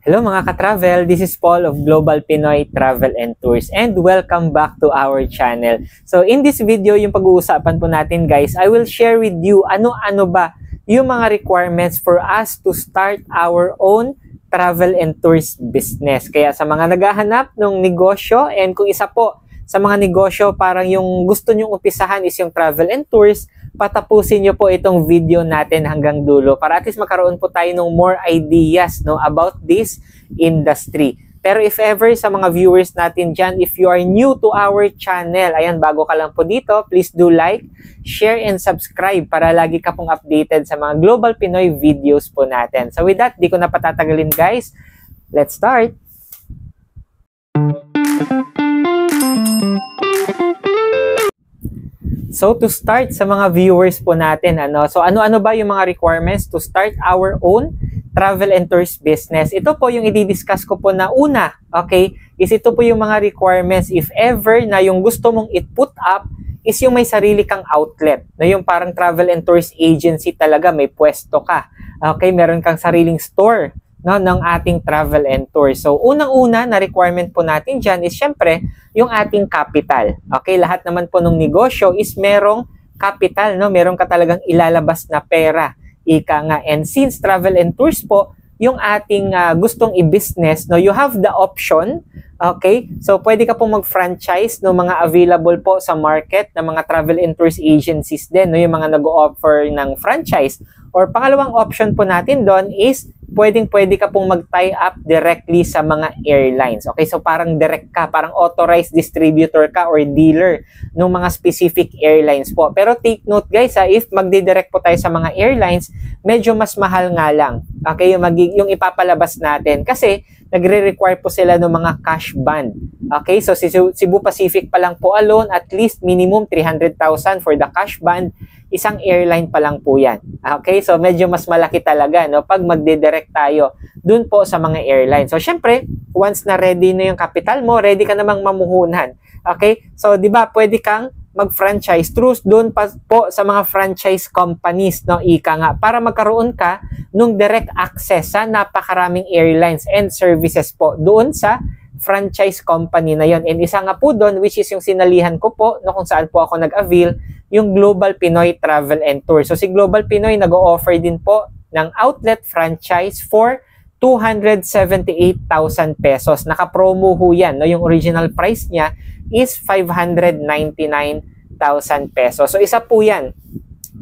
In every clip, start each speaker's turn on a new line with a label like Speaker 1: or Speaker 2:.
Speaker 1: Hello mga ka-travel, this is Paul of Global Pinoy Travel and Tours and welcome back to our channel. So in this video, yung pag-uusapan po natin guys, I will share with you ano-ano ba yung mga requirements for us to start our own travel and tours business. Kaya sa mga naghahanap ng negosyo and kung isa po sa mga negosyo parang yung gusto nyong umpisahan is yung travel and tours, patapusin nyo po itong video natin hanggang dulo para at least magkaroon po tayo ng more ideas about this industry. Pero if ever sa mga viewers natin dyan, if you are new to our channel, ayan, bago ka lang po dito, please do like, share, and subscribe para lagi ka pong updated sa mga Global Pinoy videos po natin. So with that, di ko na patatagalin guys. Let's start! So to start sa mga viewers po natin, so ano-ano ba yung mga requirements to start our own travel and tours business? Ito po yung i-discuss ko po na una, okay, is ito po yung mga requirements if ever na yung gusto mong i-put up is yung may sarili kang outlet, na yung parang travel and tours agency talaga, may pwesto ka, okay, meron kang sariling store ng ating travel and tour. So, unang-una na requirement po natin dyan is syempre yung ating capital. Okay, lahat naman po ng negosyo is merong capital, meron ka talagang ilalabas na pera. Ika nga. And since travel and tours po, yung ating gustong i-business, you have the option, okay? So, pwede ka pong mag-franchise ng mga available po sa market ng mga travel and tours agencies din, yung mga nag-o-offer ng franchise. Or pangalawang option po natin doon is pwede ka pong mag-tie up directly sa mga airlines. Okay, so parang direct ka, parang authorized distributor ka or dealer ng mga specific airlines po. Pero take note guys, if magdidirect po tayo sa mga airlines, medyo mas mahal nga lang. Okay, yung ipapalabas natin kasi nagre-require po sila ng mga cash bond. Okay, so si Cebu Pacific pa lang po alone, at least minimum 300,000 for the cash bond. Isang airline pa lang po yan. Okay, so medyo mas malaki talaga pag magdidirect tayo dun po sa mga airlines. So syempre, once na ready na yung capital mo, ready ka namang mamuhunan. Okay, so di ba pwede kang mag-franchise through doon pa po sa mga franchise companies, ika nga, para magkaroon ka nung direct access sa napakaraming airlines and services po doon sa franchise company na yon. And isa nga po doon, which is yung sinalihan ko po, kung saan po ako nag-avail, yung Global Pinoy Travel and Tour. So si Global Pinoy nag-o-offer din po ng outlet franchise for 278,000 pesos. Naka-promo ho yan. Yung original price niya is 599,000 pesos. So isa po yan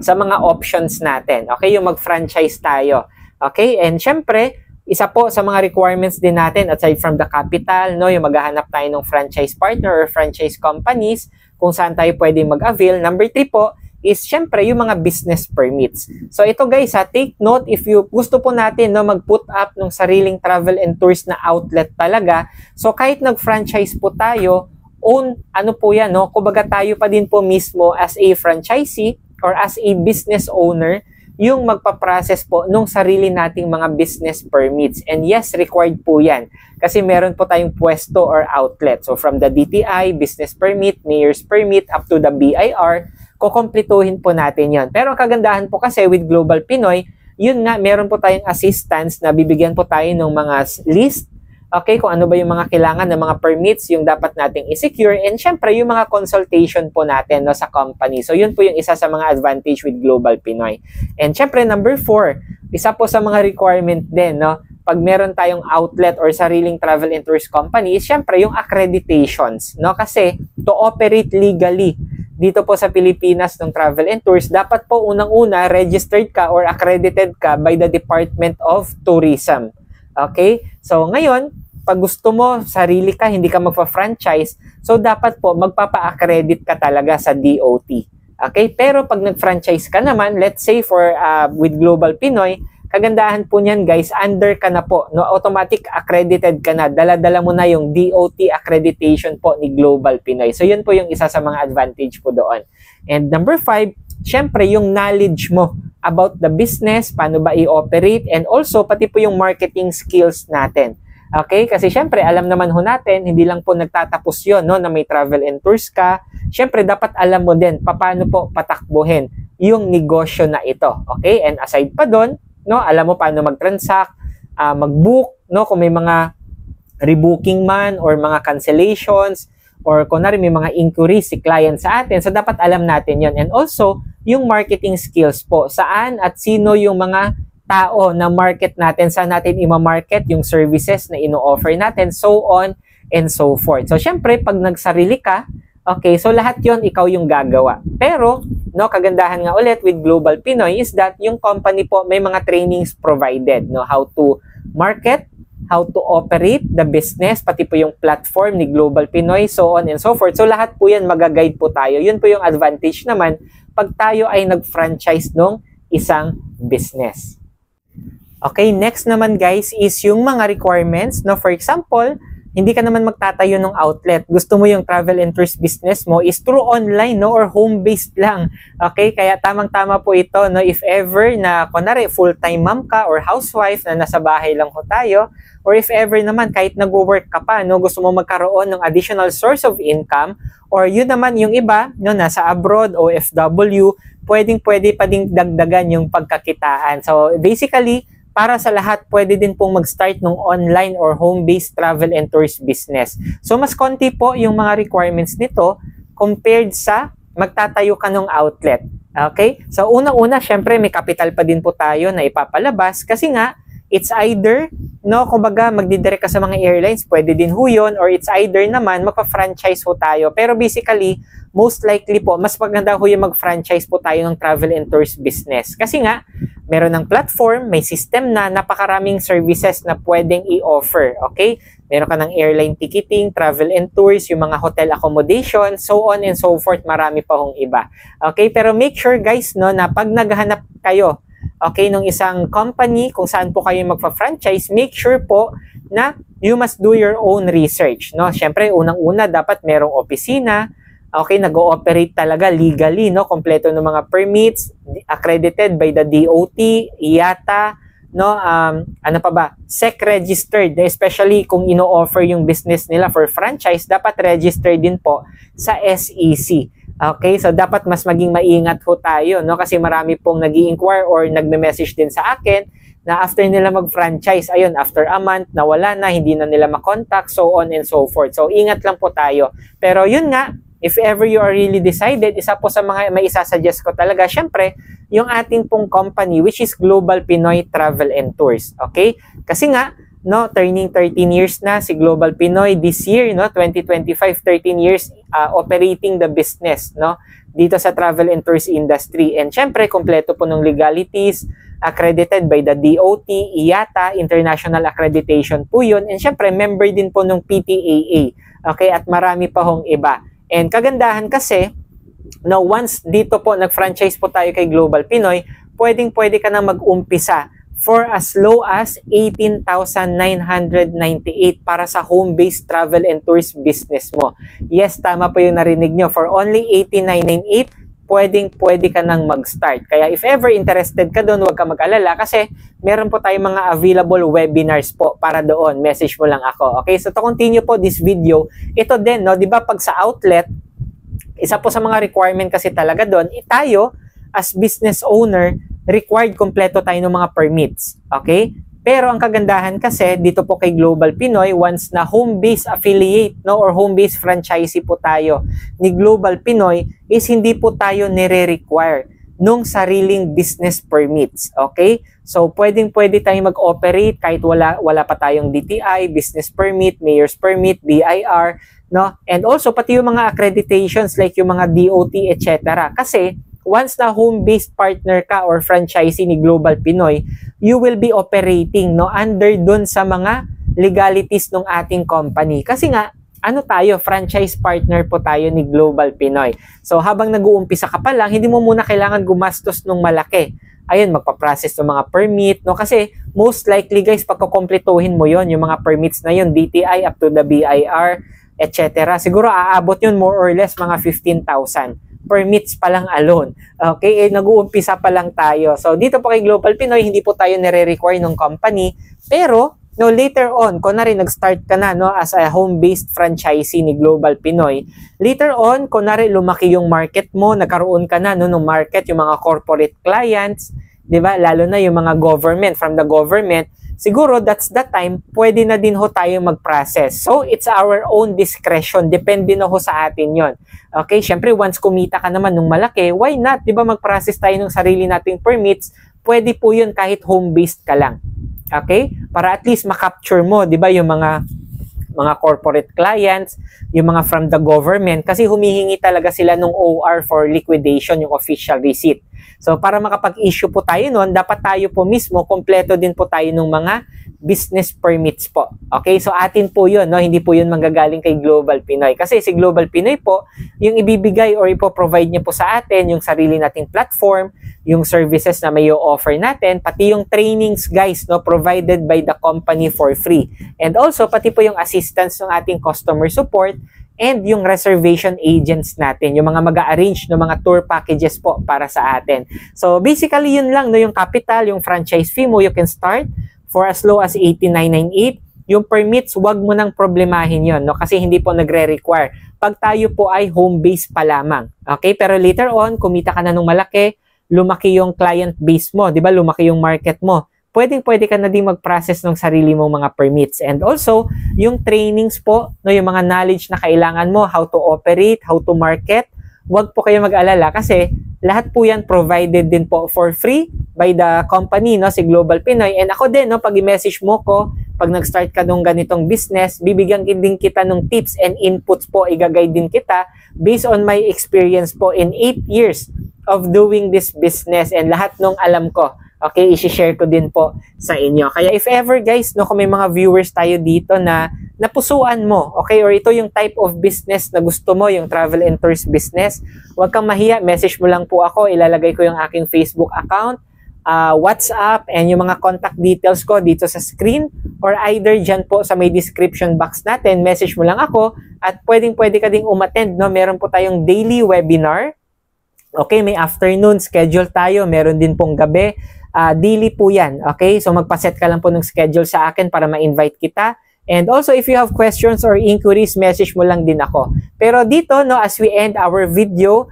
Speaker 1: sa mga options natin. Okay, yung mag-franchise tayo. Okay, and syempre, isa po sa mga requirements din natin aside from the capital, yung maghahanap tayo ng franchise partner or franchise companies kung saan tayo pwedeng mag-avail. Number 3 po is syempre yung mga business permits. So ito guys, take note if you gusto po natin mag-put up ng sariling travel and tours na outlet talaga. So kahit nag-franchise po tayo, own po yan, kumbaga tayo pa din po mismo as a franchisee or as a business owner yung magpa-process po nung sarili nating mga business permits. And yes, required po yan. Kasi meron po tayong pwesto or outlet. So from the DTI, business permit, mayor's permit, up to the BIR, kukomplituhin po natin yon. Pero kagandahan po kasi with Global Pinoy, yun nga, meron po tayong assistance na bibigyan po tayo ng mga list. Okay, kung ano ba yung mga kailangan ng mga permits yung dapat nating i-secure, and syempre yung mga consultation po natin sa company. So yun po yung isa sa mga advantage with Global Pinoy. And syempre number 4, isa po sa mga requirement din, pag meron tayong outlet or sariling travel and tours company, is syempre yung accreditations, kasi to operate legally dito po sa Pilipinas ng travel and tours, dapat po unang-una registered ka or accredited ka by the Department of Tourism. Okay? So ngayon, pag gusto mo, sarili ka, hindi ka magpa-franchise, so dapat po magpapa-accredit ka talaga sa DOT. Okay? Pero pag nag-franchise ka naman, let's say for with Global Pinoy, kagandahan po niyan guys, under ka na po, automatic accredited ka na, dala-dala mo na yung DOT accreditation po ni Global Pinoy. So yun po yung isa sa mga advantage po doon. And number 5, syempre yung knowledge mo about the business, paano ba i-operate, and also pati po yung marketing skills natin. Okay? Kasi syempre, alam naman ho natin, hindi lang po nagtatapos yun, na may travel and tours ka. Syempre, dapat alam mo din, paano po patakbuhin yung negosyo na ito. Okay? And aside pa doon, alam mo paano mag-transact, mag-book, no, kung may mga rebooking man or mga cancellations or kunwari may mga inquiries si client sa atin. So, dapat alam natin yon. And also, yung marketing skills po. Saan at sino yung mga tao na market natin, saan natin ima-market yung services na ino-offer natin, so on and so forth. So, syempre, pag nagsarili ka, okay, so lahat yon ikaw yung gagawa. Pero, no, kagandahan nga ulit with Global Pinoy is that yung company po may mga trainings provided, no, how to market, how to operate the business, pati po yung platform ni Global Pinoy, so on and so forth. So, lahat po yan magaguide po tayo. Yun po yung advantage naman pag tayo ay nag-franchise ng isang business. Okay, next naman guys is yung mga requirements. No, for example, hindi ka naman magtatayo ng outlet. Gusto mo yung travel and tourist business mo is through online, no, or home-based lang. Okay, kaya tamang-tama po ito, no, if ever na kunwari full-time mom ka or housewife na nasa bahay lang ho tayo, or if ever naman kahit nagwo-work ka pa, no, gusto mo magkaroon ng additional source of income, or yun naman yung iba, no, nasa abroad, OFW, pwedeng-pwede pa ding dagdagan yung pagkakitaan. So basically, para sa lahat, pwede din pong mag-start ng online or home-based travel and tourist business. So, mas konti po yung mga requirements nito compared sa magtatayo ka ng outlet. Okay? So, unang-una, syempre, may capital pa din po tayo na ipapalabas kasi nga, it's either, no, kumbaga, magdidirect ka sa mga airlines, pwede din ho yun, or it's either naman, magpa-franchise ho tayo. Pero basically, most likely po, mas maganda ho yung mag-franchise po tayo ng travel and tourist business. Kasi nga, meron ng platform, may system na, napakaraming services na pwedeng i-offer, okay? Meron ka ng airline ticketing, travel and tours, yung mga hotel accommodation, so on and so forth, marami pa hong iba. Okay, pero make sure guys, no, na pag naghahanap kayo, okay, ng isang company, kung saan po kayo magpa-franchise, make sure po na you must do your own research, no? Syempre, unang-una, dapat merong opisina, okay, nag-ooperate talaga legally, no? Kompleto ng mga permits, accredited by the DOT, IATA, no? Ano pa ba? SEC registered, especially kung ino-offer yung business nila for franchise, dapat registered din po sa SEC. Okay, so dapat mas maging maingat ho tayo, no? Kasi marami pong nag-i-inquire or nagme-message din sa akin na after nila mag-franchise, ayun, after a month, nawala na, hindi na nila makontak, so on and so forth. So, ingat lang po tayo. Pero yun nga, if ever you are really decided, isa po sa mga may isasuggest ko talaga, syempre, yung ating pong company, which is Global Pinoy Travel and Tours. Okay? Kasi nga, no, turning 13 years na si Global Pinoy this year, no, 2025, 13 years operating the business, no, dito sa travel and tours industry. And syempre, kompleto po ng legalities, accredited by the DOT, IATA, International Accreditation po yun. And syempre, member din po ng PTAA. Okay? At marami pa hong iba. And kagandahan kasi, no, once dito po nag-franchise po tayo kay Global Pinoy, pwedeng-pwede ka na mag-umpisa for as low as 18,998 para sa home-based travel and tours business mo. Yes, tama po yung narinig nyo. For only 18,998, pwedeng-pwede ka nang mag-start. Kaya if ever interested ka doon, huwag ka mag-alala kasi meron po tayong mga available webinars po para doon. Message mo lang ako. Okay, so to continue po this video, ito din, no, di ba pag sa outlet, isa po sa mga requirement kasi talaga doon, tayo as business owner, required kompleto tayo ng mga permits. Okay? Pero ang kagandahan kasi dito po kay Global Pinoy, once na home-based affiliate, no, or home-based franchisee po tayo ni Global Pinoy, is hindi po tayo nire-require nung sariling business permits. Okay? So, pwedeng-pwede tayong mag-operate kahit wala pa tayong DTI, business permit, mayor's permit, BIR, no? And also, pati yung mga accreditations like yung mga DOT, etc. Kasi, once na home-based partner ka or franchisee ni Global Pinoy, you will be operating, no, under dun sa mga legalities ng ating company. Kasi nga, ano tayo, franchise partner po tayo ni Global Pinoy. So, habang nag-uumpisa ka pa lang, hindi mo muna kailangan gumastos ng malaki. Ayun, magpa-process ng mga permit, no? Kasi, most likely guys, pagkakompletohin mo yon yung mga permits na yon, DTI up to the BIR, etc. Siguro, aabot yun more or less mga 15,000. Permits pa lang alone. Okay, nag-uumpisa pa lang tayo. So, dito po kay Global Pinoy, hindi po tayo nire-require ng company. Pero, no, later on, kung na rin nag-start ka na, no, as a home-based franchisee ni Global Pinoy, later on, kung na rin lumaki yung market mo, nagkaroon ka na, no, ng market, yung mga corporate clients, 'di ba? Lalo na yung mga government, from the government, siguro that's the time pwede na din ho tayo mag-process. So, it's our own discretion. Depende na ho sa atin yon. Okay? Syempre, once kumita ka naman ng malaki, why not? 'Di ba mag-process tayo ng sarili nating permits? Pwede po yun kahit home-based ka lang. Okay? Para at least makapture mo, 'di ba, yung mga corporate clients, yung mga from the government, kasi humihingi talaga sila ng OR for liquidation, yung official receipt. So, para makapag-issue po tayo nun, dapat tayo po mismo, kompleto din po tayo ng mga business permits po. Okay? So, atin po yun, no? Hindi po yun manggagaling kay Global Pinoy. Kasi si Global Pinoy po, yung ibibigay or ipo-provide niya po sa atin, yung sarili nating platform, yung services na may offer natin, pati yung trainings, guys, no? Provided by the company for free. And also, pati po yung assistance ng ating customer support, and yung reservation agents natin, yung mga mag-a-arrange ng mga tour packages po para sa atin. So, basically, yun lang, no? Yung capital, yung franchise fee mo, you can start for as low as 18,998. Yung permits, wag mo nang problemahin yon, no? Kasi hindi po nagre-require. Pag tayo po ay home-based pa lamang. Okay? Pero later on, kumita ka na ng malaki, lumaki yung client base mo, di ba? Lumaki yung market mo. Pwede ka na din mag-process ng sarili mong mga permits. And also, yung trainings po, no, yung mga knowledge na kailangan mo, how to operate, how to market, wag po kayo mag-alala kasi lahat po yan provided din po for free by the company, no, si Global Pinoy. And ako din, no, pag i-message mo ko, pag nag-start ka nung ganitong business, bibigyan din kita ng tips and inputs po, i-guide din kita based on my experience po in 8 years of doing this business and lahat nung alam ko. Okay, i-share ko din po sa inyo. Kaya if ever guys, no, kung may mga viewers tayo dito na napusuan mo, okay, or ito yung type of business na gusto mo, yung travel and tours business, huwag kang mahiya, message mo lang po ako, ilalagay ko yung aking Facebook account, WhatsApp, and yung mga contact details ko dito sa screen, or either dyan po sa may description box natin, message mo lang ako, at pwede ka ding umattend, no? Meron po tayong daily webinar. Okay, may afternoon schedule tayo, meron din pong gabi. Daily po yan, okay? So magpaset ka lang po ng schedule sa akin para ma-invite kita. And also, if you have questions or inquiries, message mo lang din ako. Pero dito, no, as we end our video,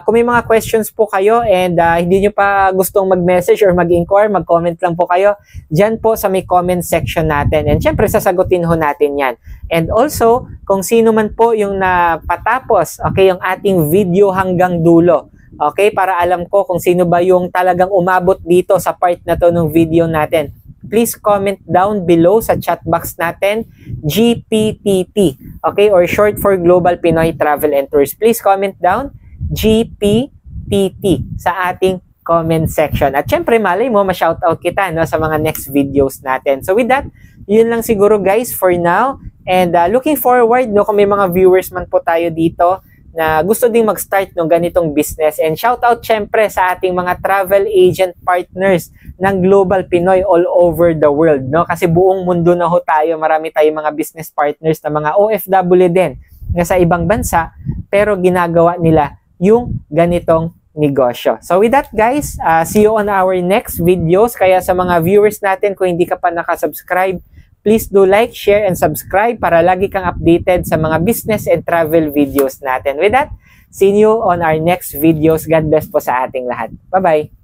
Speaker 1: kung may mga questions po kayo and hindi nyo pa gustong mag-message or mag-inquire, mag-comment lang po kayo dyan po sa may comment section natin. And syempre, sasagutin ho natin yan. And also, kung sino man po yung napatapos, okay, yung ating video hanggang dulo, okay, para alam ko kung sino ba yung talagang umabot dito sa part na to ng video natin. Please comment down below sa chat box natin, GPTT, okay, or short for Global Pinoy Travel and Tours. Please comment down, GPTT, sa ating comment section. At syempre, malay mo, ma-shoutout kita, no, sa mga next videos natin. So with that, yun lang siguro guys for now. And looking forward, no, kung may mga viewers man po tayo dito na gusto ding mag-start ng ganitong business. And shout out syempre sa ating mga travel agent partners ng Global Pinoy all over the world, no? Kasi buong mundo na ho tayo, marami tayong mga business partners na mga OFW din na sa ibang bansa, pero ginagawa nila yung ganitong negosyo. So with that guys, see you on our next videos. Kaya sa mga viewers natin, kung hindi ka pa nakasubscribe, please do like, share, and subscribe para lagi kang updated sa mga business and travel videos natin. With that, see you on our next videos. God bless po sa ating lahat. Bye-bye!